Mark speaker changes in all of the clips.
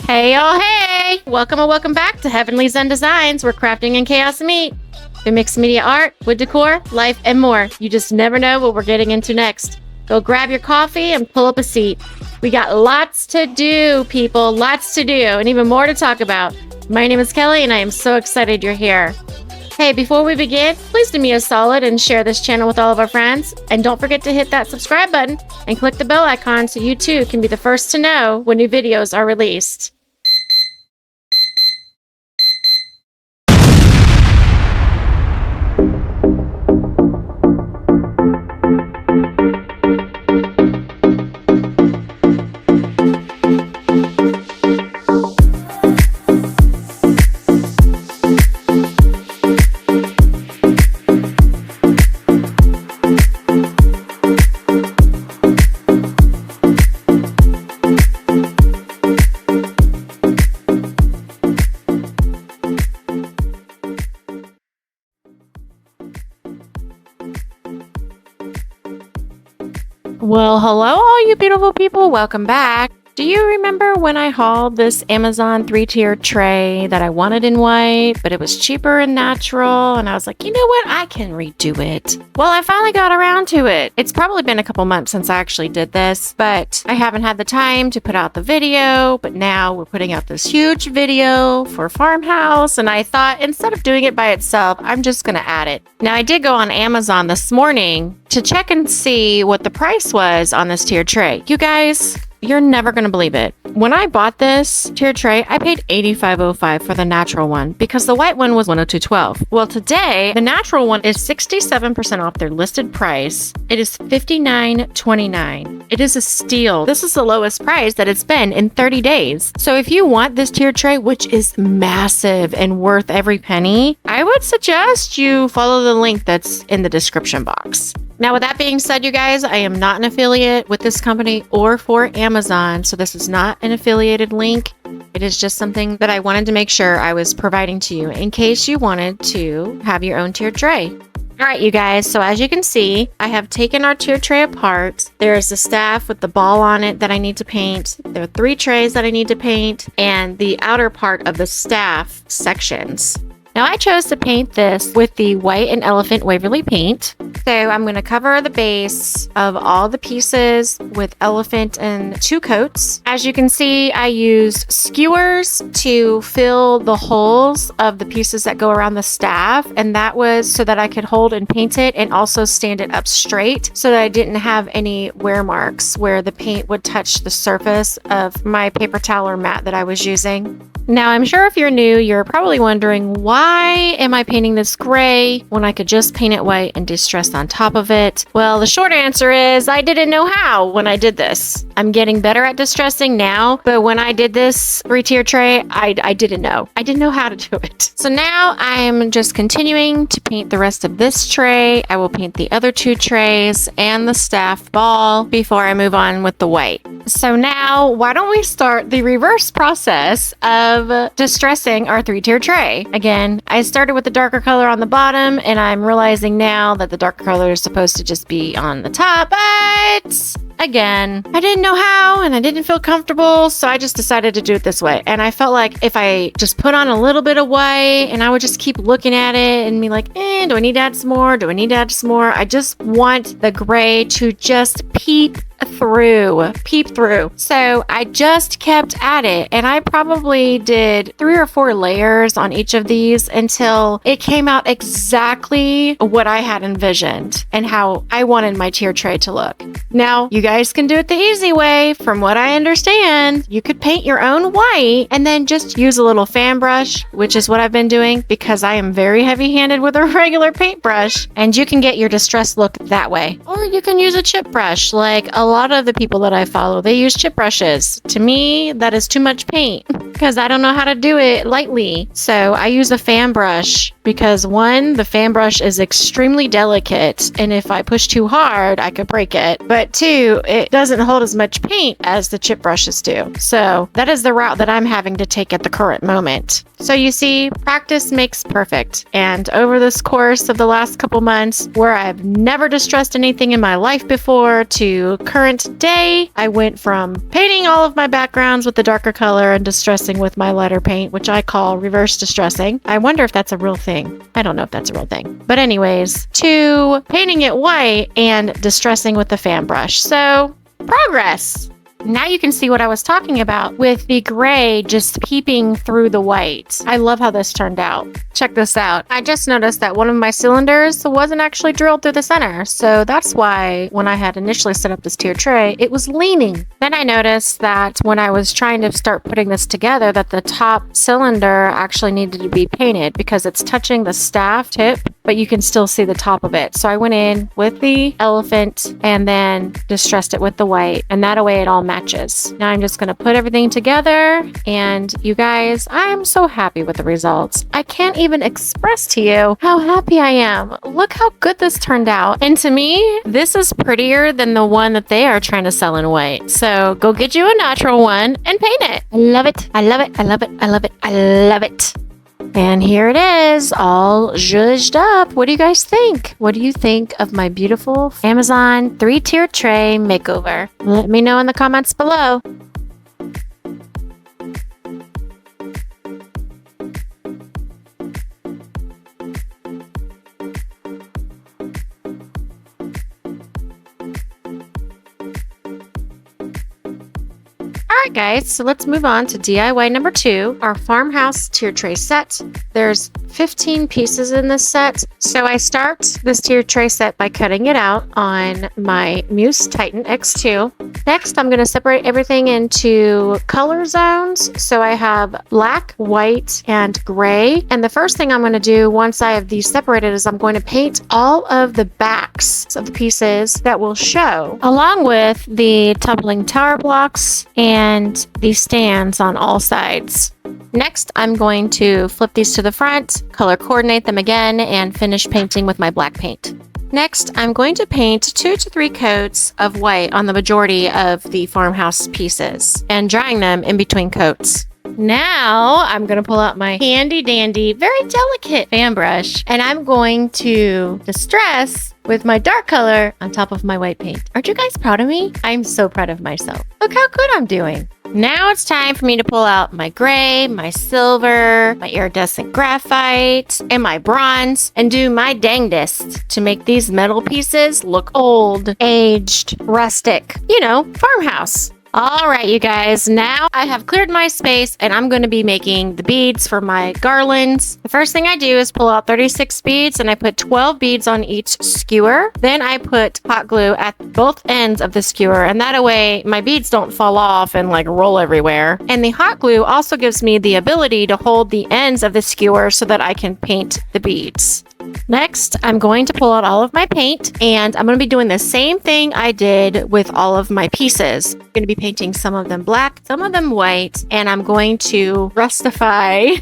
Speaker 1: Hey y'all, hey! Welcome and welcome back to Heavenly Zen Designs, where crafting and chaos meet. Through mixed media art, wood decor, life, and more. You just never know what we're getting into next. Go grab your coffee and pull up a seat. We got lots to do, people, lots to do, and even more to talk about. My name is Kelly, and I am so excited you're here. Hey, before we begin, please do me a solid and share this channel with all of our friends. And don't forget to hit that subscribe button and click the bell icon so you too can be the first to know when new videos are released. Well, hello all you beautiful people, welcome back. Do you remember when I hauled this Amazon 3-tier tray that I wanted in white, but it was cheaper and natural, and I was like, you know what, I can redo it. Well, I finally got around to it. It's probably been a couple months since I actually did this, but I haven't had the time to put out the video, but now we're putting out this huge video for Farmhouse, and I thought instead of doing it by itself, I'm just gonna add it. Now, I did go on Amazon this morning to check and see what the price was on this tier tray. You guys, you're never going to believe it. When I bought this tier tray, I paid $85.05 for the natural one because the white one was $102.12. Well, today, the natural one is 67% off their listed price. It is $59.29. It is a steal. This is the lowest price that it's been in 30 days. So if you want this tier tray, which is massive and worth every penny, I would suggest you follow the link that's in the description box. Now, with that being said, you guys, I am not an affiliate with this company or for Amazon, so this is not an affiliated link. It is just something that I wanted to make sure I was providing to you in case you wanted to have your own tiered tray. All right, you guys, so as you can see, I have taken our tiered tray apart. There's the staff with the ball on it that I need to paint. There are 3 trays that I need to paint, and the outer part of the staff sections. Now, I chose to paint this with the white and elephant Waverly paint. So I'm going to cover the base of all the pieces with elephant in 2 coats. As you can see, I used skewers to fill the holes of the pieces that go around the staff. And that was so that I could hold and paint it and also stand it up straight so that I didn't have any wear marks where the paint would touch the surface of my paper towel or mat that I was using. Now, I'm sure if you're new, you're probably wondering, why am I painting this gray when I could just paint it white and distress on top of it? Well, the short answer is I didn't know how when I did this. I'm getting better at distressing now, but when I did this 3-tier tray, I didn't know. I didn't know how to do it. So now I'm just continuing to paint the rest of this tray. I will paint the other 2 trays and the staff ball before I move on with the white. So now, why don't we start the reverse process of distressing our 3-tier tray? Again, I started with the darker color on the bottom, and I'm realizing now that the darker color is supposed to just be on the top, but again, I didn't know how and I didn't feel comfortable, so I just decided to do it this way. And I felt like if I just put on a little bit of white and I would just keep looking at it and be like, do I need to add some more? Do I need to add some more? I just want the gray to just peep through. So I just kept at it, and I probably did 3 or 4 layers on each of these until it came out exactly what I had envisioned and how I wanted my tier tray to look. Now, you guys can do it the easy way. From what I understand, you could paint your own white and then just use a little fan brush, which is what I've been doing because I am very heavy-handed with a regular paintbrush, and you can get your distressed look that way. Or you can use a chip brush. Like a lot of the people that I follow, they use chip brushes. To me, that is too much paint because I don't know how to do it lightly. So I use a fan brush because one, the fan brush is extremely delicate, and if I push too hard, I could break it. But two, it doesn't hold as much paint as the chip brushes do. So that is the route that I'm having to take at the current moment. So you see, practice makes perfect. And over this course of the last couple months, where I've never distressed anything in my life before to current day, I went from painting all of my backgrounds with the darker color and distressing with my lighter paint, which I call reverse distressing. I wonder if that's a real thing. I don't know if that's a real thing. But anyways, to painting it white and distressing with the fan brush. So, progress. Now you can see what I was talking about with the gray just peeping through the white. I love how this turned out. Check this out. I just noticed that one of my cylinders wasn't actually drilled through the center. So that's why when I had initially set up this tier tray, it was leaning. Then I noticed that when I was trying to start putting this together, that the top cylinder actually needed to be painted because it's touching the staff tip, but you can still see the top of it. So I went in with the elephant and then distressed it with the white, and that way it all matches. Now I'm just going to put everything together, and you guys, I'm so happy with the results. I can't even express to you how happy I am. Look how good this turned out. And to me, this is prettier than the one that they are trying to sell in white. So go get you a natural one and paint it. I love it. I love it. I love it. I love it. I love it. And here it is, all zhuzhed up. What do you guys think? What do you think of my beautiful Amazon 3-tier tray makeover? Let me know in the comments below. Alright guys, so let's move on to DIY number 2, our farmhouse tier tray set. There's 15 pieces in this set, so I start this tier tray set by cutting it out on my Muse Titan X2. Next, I'm going to separate everything into color zones. So I have black, white, and gray. And the first thing I'm going to do once I have these separated is I'm going to paint all of the backs of the pieces that will show, along with the tumbling tower blocks and the stands on all sides. Next, I'm going to flip these to the front, color coordinate them again, and finish painting with my black paint. Next, I'm going to paint 2 to 3 coats of white on the majority of the farmhouse pieces and drying them in between coats. Now, I'm going to pull out my handy dandy, very delicate fan brush, and I'm going to distress with my dark color on top of my white paint. Aren't you guys proud of me? I'm so proud of myself. Look how good I'm doing. Now it's time for me to pull out my gray, my silver, my iridescent graphite, and my bronze, and do my dangdest to make these metal pieces look old, aged, rustic. You know, farmhouse. All right, you guys, now I have cleared my space and I'm going to be making the beads for my garlands. The first thing I do is pull out 36 beads and I put 12 beads on each skewer. Then I put hot glue at both ends of the skewer, and that way my beads don't fall off and like roll everywhere. And the hot glue also gives me the ability to hold the ends of the skewer so that I can paint the beads. Next, I'm going to pull out all of my paint, and I'm going to be doing the same thing I did with all of my pieces. I'm going to be painting some of them black, some of them white, and I'm going to rustify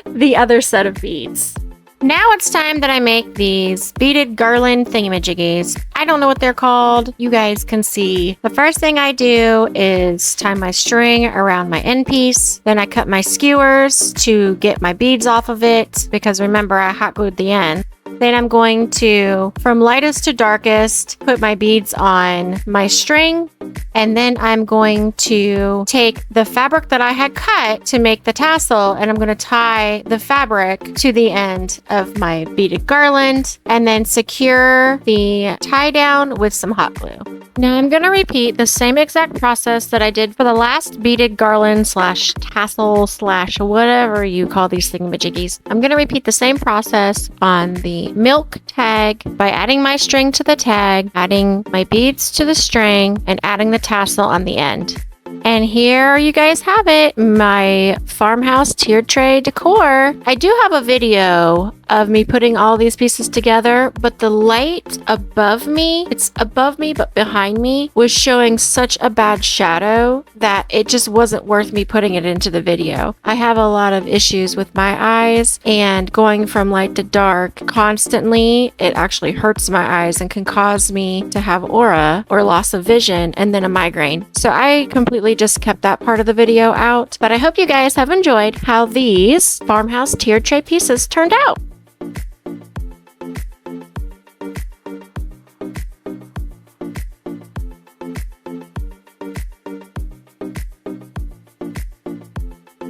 Speaker 1: the other set of beads. Now it's time that I make these beaded garland thingamajiggies. I don't know what they're called. You guys can see. The first thing I do is tie my string around my end piece. Then I cut my skewers to get my beads off of it, because remember I hot glued the end. Then I'm going to, from lightest to darkest, put my beads on my string. And then I'm going to take the fabric that I had cut to make the tassel, and I'm going to tie the fabric to the end of my beaded garland and then secure the tie down with some hot glue. Now I'm going to repeat the same exact process that I did for the last beaded garland slash tassel slash whatever you call these thingamajiggies. I'm going to repeat the same process on the milk tag by adding my string to the tag, adding my beads to the string, and adding the tassel on the end. And here you guys have it, my farmhouse tiered tray decor. I do have a video of me putting all these pieces together, but the light above me, it's above me but behind me, was showing such a bad shadow that it just wasn't worth me putting it into the video. I have a lot of issues with my eyes, and going from light to dark constantly, it actually hurts my eyes and can cause me to have aura or loss of vision and then a migraine. So I completely just kept that part of the video out, but I hope you guys have enjoyed how these farmhouse tiered tray pieces turned out.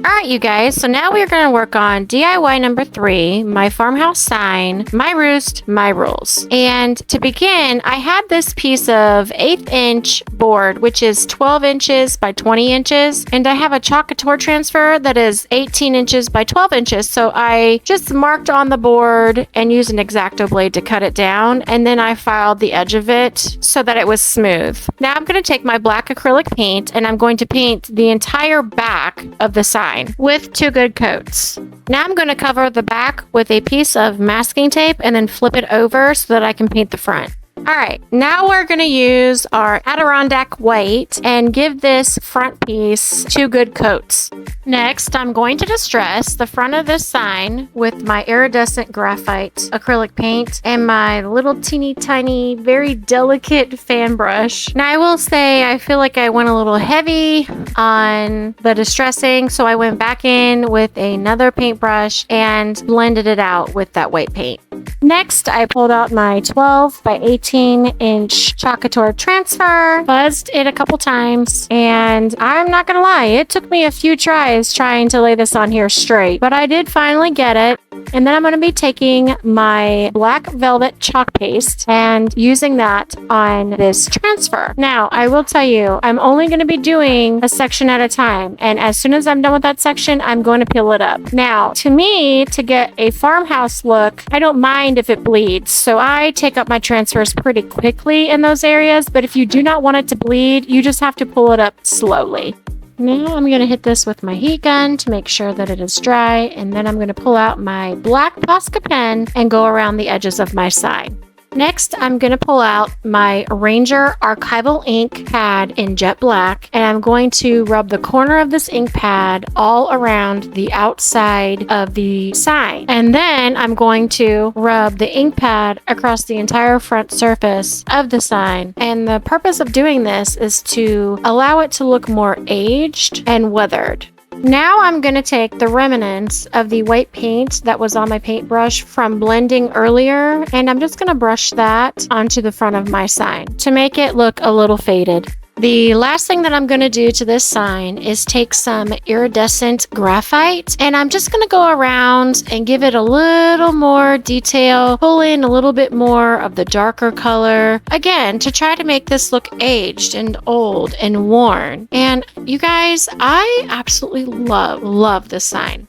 Speaker 1: Alright, you guys, so now we're going to work on DIY number 3, my farmhouse sign, my roost, my rules. And to begin, I had this piece of 1/8 inch board, which is 12 inches by 20 inches, and I have a chalk couture transfer that is 18 inches by 12 inches. So I just marked on the board and used an X-Acto blade to cut it down, and then I filed the edge of it so that it was smooth. Now I'm going to take my black acrylic paint and I'm going to paint the entire back of the sign with 2 good coats. Now I'm going to cover the back with a piece of masking tape and then flip it over so that I can paint the front. Alright, now we're going to use our Adirondack white and give this front piece 2 good coats. Next, I'm going to distress the front of this sign with my iridescent graphite acrylic paint and my little teeny tiny, very delicate fan brush. Now I will say I feel like I went a little heavy on the distressing, so I went back in with another paintbrush and blended it out with that white paint. Next, I pulled out my 12 by 18 inch chalk couture transfer, buzzed it a couple times, and I'm not gonna lie, it took me a few tries trying to lay this on here straight, but I did finally get it. And then I'm going to be taking my black velvet chalk paste and using that on this transfer. Now, I will tell you, I'm only going to be doing a section at a time. And as soon as I'm done with that section, I'm going to peel it up. Now, to me, to get a farmhouse look, I don't mind if it bleeds. So I take up my transfers pretty quickly in those areas. But if you do not want it to bleed, you just have to pull it up slowly. Now I'm going to hit this with my heat gun to make sure that it is dry, and then I'm going to pull out my black Posca pen and go around the edges of my sign. Next, I'm going to pull out my Ranger Archival ink pad in jet black, and I'm going to rub the corner of this ink pad all around the outside of the sign. And then I'm going to rub the ink pad across the entire front surface of the sign. And the purpose of doing this is to allow it to look more aged and weathered. Now I'm going to take the remnants of the white paint that was on my paintbrush from blending earlier, and I'm just going to brush that onto the front of my sign to make it look a little faded. The last thing that I'm going to do to this sign is take some iridescent graphite, and I'm just going to go around and give it a little more detail, pull in a little bit more of the darker color, again, to try to make this look aged and old and worn. And you guys, I absolutely love this sign.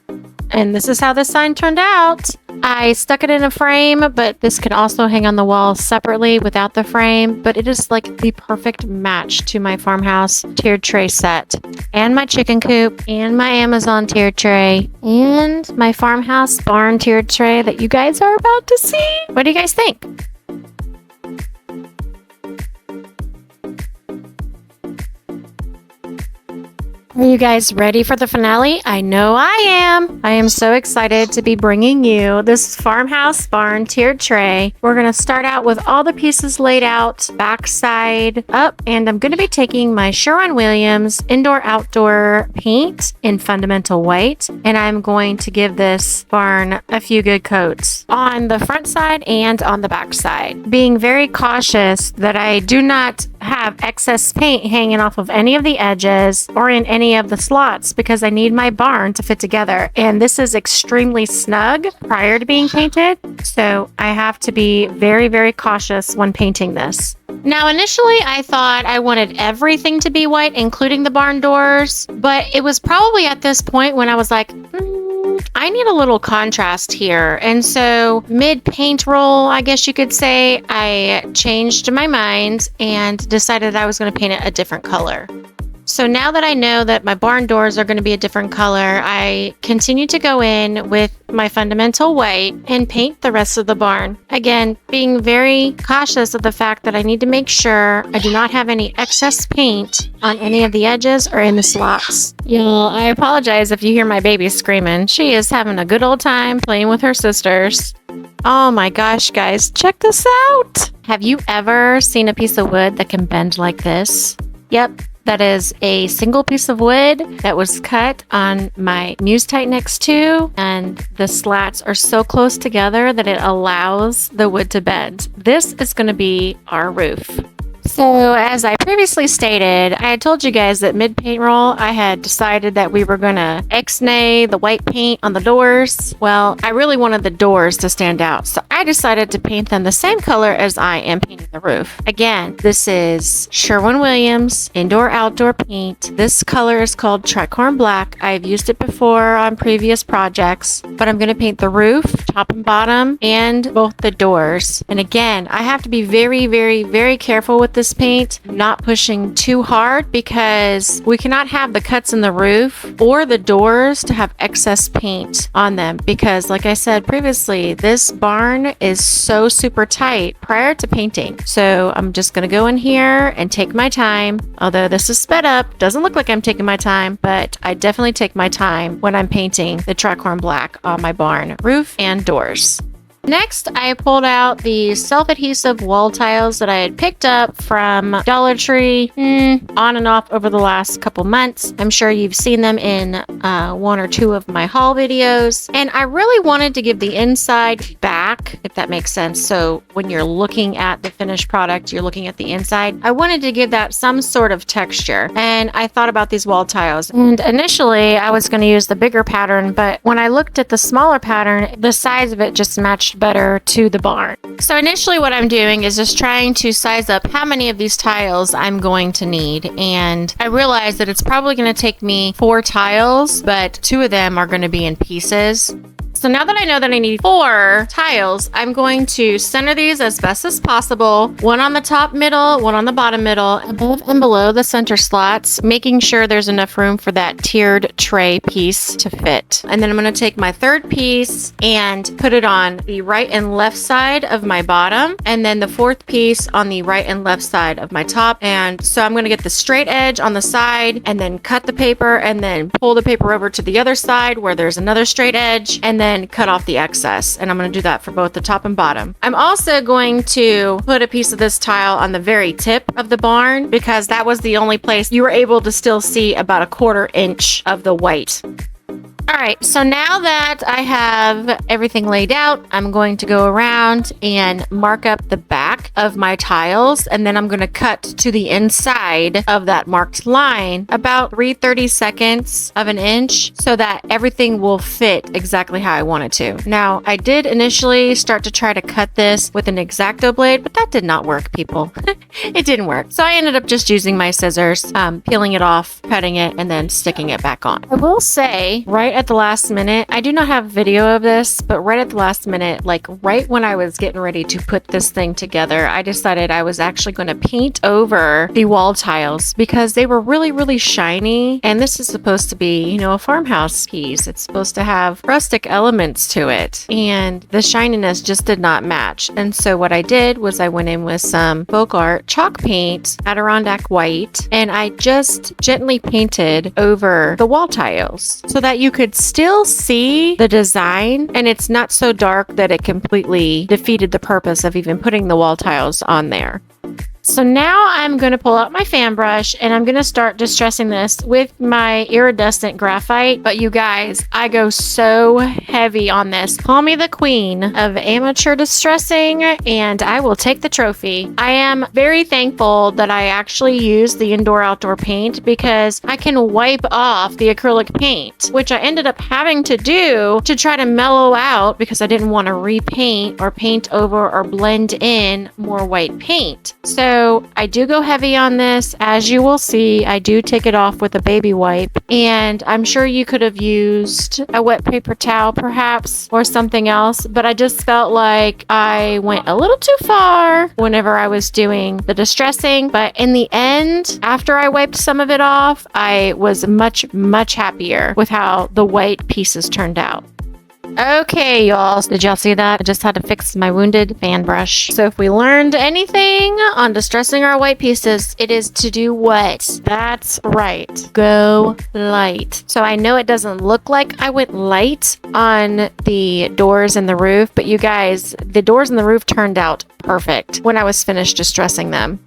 Speaker 1: And this is how this sign turned out. I stuck it in a frame, but this can also hang on the wall separately without the frame. But it is like the perfect match to my farmhouse tiered tray set, and my chicken coop, and my Amazon tiered tray, and my farmhouse barn tiered tray that you guys are about to see. What do you guys think? Are you guys ready for the finale? I know I am. I am so excited to be bringing you this farmhouse barn tiered tray. We're going to start out with all the pieces laid out, backside up, and I'm going to be taking my Sherwin-Williams indoor-outdoor paint in fundamental white, and I'm going to give this barn a few good coats on the front side and on the back side, being very cautious that I do not have excess paint hanging off of any of the edges or in any of the slots, because I need my barn to fit together, and this is extremely snug prior to being painted, so I have to be very cautious when painting this. Now, initially I thought I wanted everything to be white, including the barn doors, but it was probably at this point when I was like, I need a little contrast here. And so mid-paint roll, I guess you could say, I changed my mind and decided I was going to paint it a different color. So now that I know that my barn doors are going to be a different color, I continue to go in with my fundamental white and paint the rest of the barn. Again, being very cautious of the fact that I need to make sure I do not have any excess paint on any of the edges or in the slots. Y'all, I apologize if you hear my baby screaming. She is having a good old time playing with her sisters. Oh my gosh, guys, check this out. Have you ever seen a piece of wood that can bend like this? Yep. That is a single piece of wood that was cut on my Muse Tight-Nex 2, and the slats are so close together that it allows the wood to bend. This is going to be our roof. So as I previously stated, I had told you guys that mid-paint roll, I had decided that we were going to X-nay the white paint on the doors. Well, I really wanted the doors to stand out, so I decided to paint them the same color as I am painting the roof. Again, this is Sherwin-Williams Indoor-Outdoor Paint. This color is called Tricorn Black. I've used it before on previous projects, but I'm going to paint the roof, top and bottom, and both the doors. And again, I have to be very, very, very careful with this paint, not pushing too hard, because we cannot have the cuts in the roof or the doors to have excess paint on them, because like I said previously, this barn is so super tight prior to painting. So I'm just going to go in here and take my time. Although this is sped up, doesn't look like I'm taking my time, but I definitely take my time when I'm painting the Tricorn Black on my barn roof and doors. Next, I pulled out the self-adhesive wall tiles that I had picked up from Dollar Tree on and off over the last couple months. I'm sure you've seen them in one or two of my haul videos. And I really wanted to give the inside back, if that makes sense. So when you're looking at the finished product, you're looking at the inside. I wanted to give that some sort of texture. And I thought about these wall tiles. And initially, I was going to use the bigger pattern, but when I looked at the smaller pattern, the size of it just matched better to the barn. So initially what I'm doing is just trying to size up how many of these tiles I'm going to need. And I realized that it's probably going to take me 4 tiles, but 2 of them are going to be in pieces. So now that I know that I need 4 tiles, I'm going to center these as best as possible. 1 on the top middle, 1 on the bottom middle, above and below the center slots, making sure there's enough room for that tiered tray piece to fit. And then I'm going to take my 3rd piece and put it on the right and left side of my bottom, and then the 4th piece on the right and left side of my top. And so I'm going to get the straight edge on the side and then cut the paper and then pull the paper over to the other side where there's another straight edge, and then cut off the excess. And I'm going to do that for both the top and bottom. I'm also going to put a piece of this tile on the very tip of the barn, because that was the only place you were able to still see about 1/4 inch of the white. All right, so now that I have everything laid out, I'm going to go around and mark up the back of my tiles, and then I'm going to cut to the inside of that marked line about 3/32 of an inch so that everything will fit exactly how I want it to. Now, I did initially start to try to cut this with an X-Acto blade, but that did not work, people. It didn't work. So I ended up just using my scissors, peeling it off, cutting it, and then sticking it back on. I will say, right at the last minute, I do not have video of this, but right at the last minute, like right when I was getting ready to put this thing together, I decided I was actually going to paint over the wall tiles because they were really, really shiny. And this is supposed to be, you know, a farmhouse piece. It's supposed to have rustic elements to it. And the shininess just did not match. And so what I did was I went in with some folk art chalk paint, Adirondack white, and I just gently painted over the wall tiles so that you could still see the design, and it's not so dark that it completely defeated the purpose of even putting the wall tiles on there. So now I'm going to pull out my fan brush and I'm going to start distressing this with my iridescent graphite. But you guys, I go so heavy on this. Call me the queen of amateur distressing and I will take the trophy. I am very thankful that I actually use the indoor-outdoor paint because I can wipe off the acrylic paint, which I ended up having to do to try to mellow out because I didn't want to repaint or paint over or blend in more white paint. So So I do go heavy on this. As you will see, I do take it off with a baby wipe. And I'm sure you could have used a wet paper towel perhaps or something else. But I just felt like I went a little too far whenever I was doing the distressing. But in the end, after I wiped some of it off, I was much, much happier with how the white pieces turned out. Okay, y'all. Did y'all see that? I just had to fix my wounded fan brush. So if we learned anything on distressing our white pieces, it is to do what? That's right. Go light. So I know it doesn't look like I went light on the doors and the roof, but you guys, the doors and the roof turned out perfect when I was finished distressing them.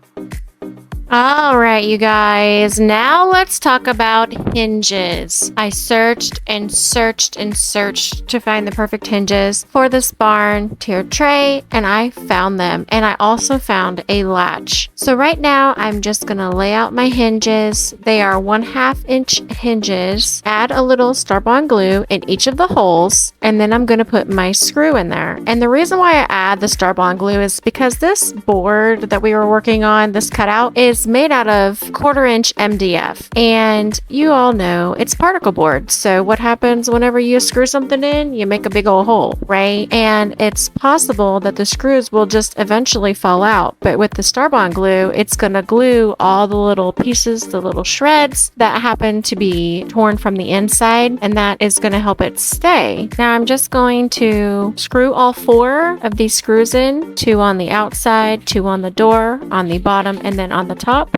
Speaker 1: All right, you guys, now let's talk about hinges. I searched and searched and searched to find the perfect hinges for this barn tiered tray, and I found them. And I also found a latch. So right now, I'm just gonna lay out my hinges. They are 1/2 inch hinges. Add a little Star-Bond glue in each of the holes, and then I'm gonna put my screw in there. And the reason why I add the Star-Bond glue is because this board that we were working on, this cutout, is made out of 1/4 inch MDF, and you all know it's particle board. So what happens whenever you screw something in? You make a big old hole, right? And it's possible that the screws will just eventually fall out, but with the Star-Bond glue, it's gonna glue all the little pieces, the little shreds that happen to be torn from the inside, and that is gonna help it stay. Now I'm just going to screw all 4 of these screws in, 2 on the outside, 2 on the door, on the bottom, and then on the top.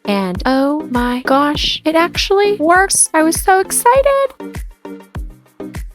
Speaker 1: And oh my gosh, it actually works. I was so excited.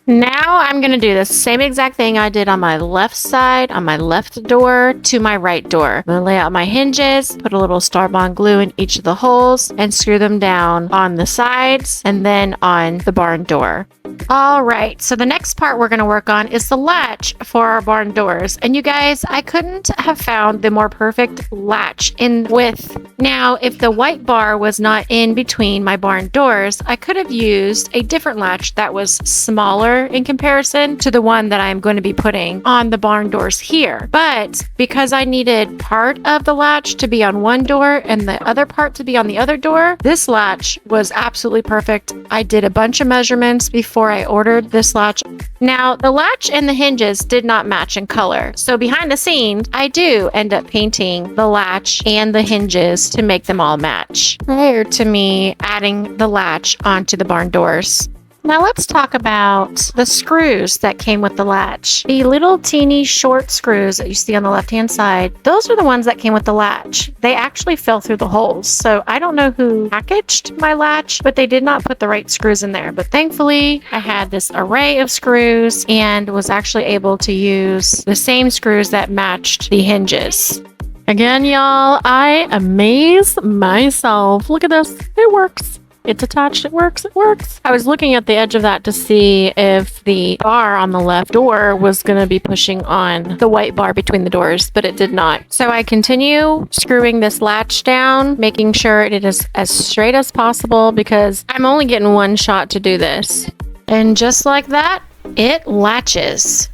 Speaker 1: Now I'm going to do the same exact thing I did on my left side, on my left door to my right door. I'm going to lay out my hinges, put a little Star-Bond glue in each of the holes, and screw them down on the sides and then on the barn door. All right, so the next part we're going to work on is the latch for our barn doors. And you guys, I couldn't have found the more perfect latch in width. Now, if the white bar was not in between my barn doors, I could have used a different latch that was smaller in comparison to the one that I'm going to be putting on the barn doors here. But because I needed part of the latch to be on one door and the other part to be on the other door, this latch was absolutely perfect. I did a bunch of measurements before I ordered this latch. Now, the latch and the hinges did not match in color. So behind the scenes, I do end up painting the latch and the hinges to make them all match prior to me adding the latch onto the barn doors. Now let's talk about the screws that came with the latch. The little teeny short screws that you see on the left-hand side, those are the ones that came with the latch. They actually fell through the holes. So I don't know who packaged my latch, but they did not put the right screws in there. But thankfully, I had this array of screws and was actually able to use the same screws that matched the hinges. Again, y'all, I amaze myself. Look at this. It works. It's attached. It works. It works. I was looking at the edge of that to see if the bar on the left door was going to be pushing on the white bar between the doors, but it did not. So I continue screwing this latch down, making sure it is as straight as possible because I'm only getting one shot to do this. And just like that, it latches.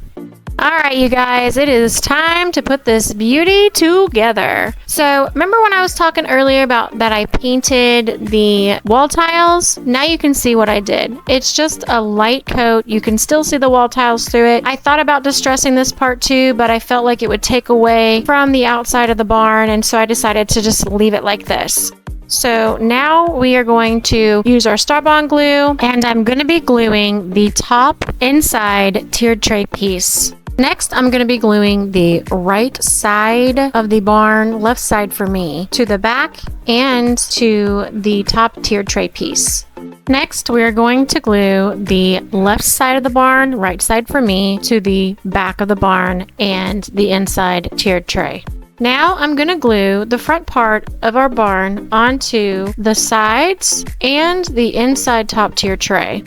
Speaker 1: All right, you guys, it is time to put this beauty together. So remember when I was talking earlier about that I painted the wall tiles? Now you can see what I did. It's just a light coat. You can still see the wall tiles through it. I thought about distressing this part too, but I felt like it would take away from the outside of the barn, and so I decided to just leave it like this. So now we are going to use our Star-Bond glue, and I'm going to be gluing the top inside tiered tray piece. Next, I'm going to be gluing the right side of the barn, left side for me, to the back and to the top tiered tray piece. Next, we are going to glue the left side of the barn, right side for me, to the back of the barn and the inside tiered tray. Now I'm going to glue the front part of our barn onto the sides and the inside top tier tray.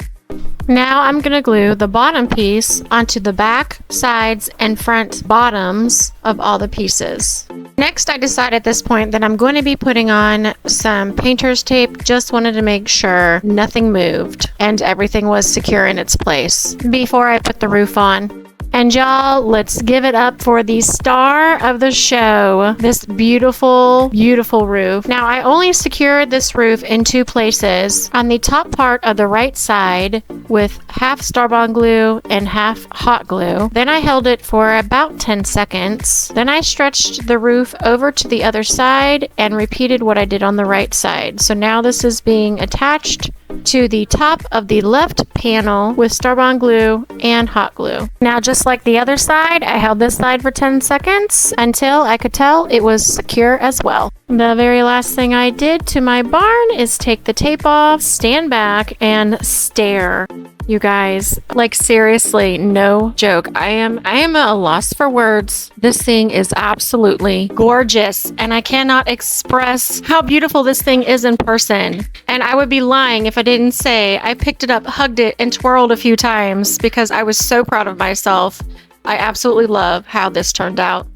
Speaker 1: Now I'm going to glue the bottom piece onto the back, sides, and front bottoms of all the pieces. Next, I decided at this point that I'm going to be putting on some painter's tape. Just wanted to make sure nothing moved and everything was secure in its place before I put the roof on. And y'all, let's give it up for the star of the show, this beautiful, beautiful roof. Now, I only secured this roof in 2 places. On the top part of the right side with half Starbond glue and half hot glue. Then I held it for about 10 seconds. Then I stretched the roof over to the other side and repeated what I did on the right side. So now this is being attached to the top of the left panel with Starbond glue and hot glue. Now, just like the other side, I held this side for 10 seconds until I could tell it was secure as well. The very last thing I did to my barn is take the tape off, stand back, and stare. You guys, like seriously, no joke. I am at a loss for words. This thing is absolutely gorgeous, and I cannot express how beautiful this thing is in person. And I would be lying if I didn't say I picked it up, hugged it, and twirled a few times because I was so proud of myself. I absolutely love how this turned out.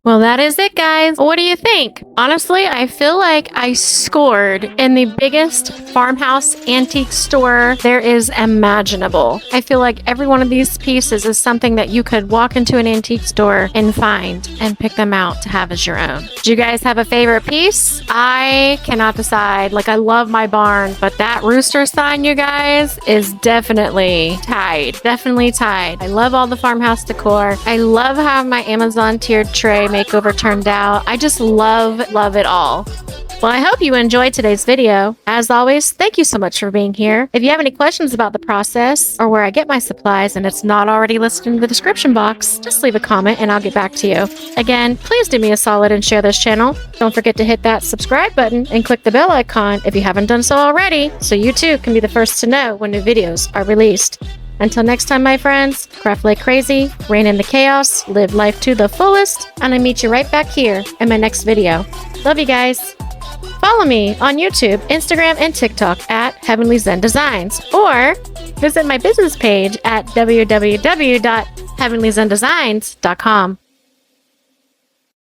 Speaker 1: Well, that is it, guys. What do you think? Honestly, I feel like I scored in the biggest farmhouse antique store there is imaginable. I feel like every one of these pieces is something that you could walk into an antique store and find and pick them out to have as your own. Do you guys have a favorite piece? I cannot decide. Like, I love my barn, but that rooster sign, you guys, is definitely tied. Definitely tied. I love all the farmhouse decor. I love how my Amazon tiered tray makeover turned out. I just love it all. Well, I hope you enjoyed today's video. As always, thank you so much for being here. If you have any questions about the process or where I get my supplies and it's not already listed in the description box, just leave a comment and I'll get back to you. Again, please do me a solid and share this channel. Don't forget to hit that subscribe button and click the bell icon if you haven't done so already, so you too can be the first to know when new videos are released. Until next time, my friends, craft like crazy, reign in the chaos, live life to the fullest, and I meet you right back here in my next video. Love you guys. Follow me on YouTube, Instagram, and TikTok at Heavenly Zen Designs, or visit my business page at www.heavenlyzendesigns.com.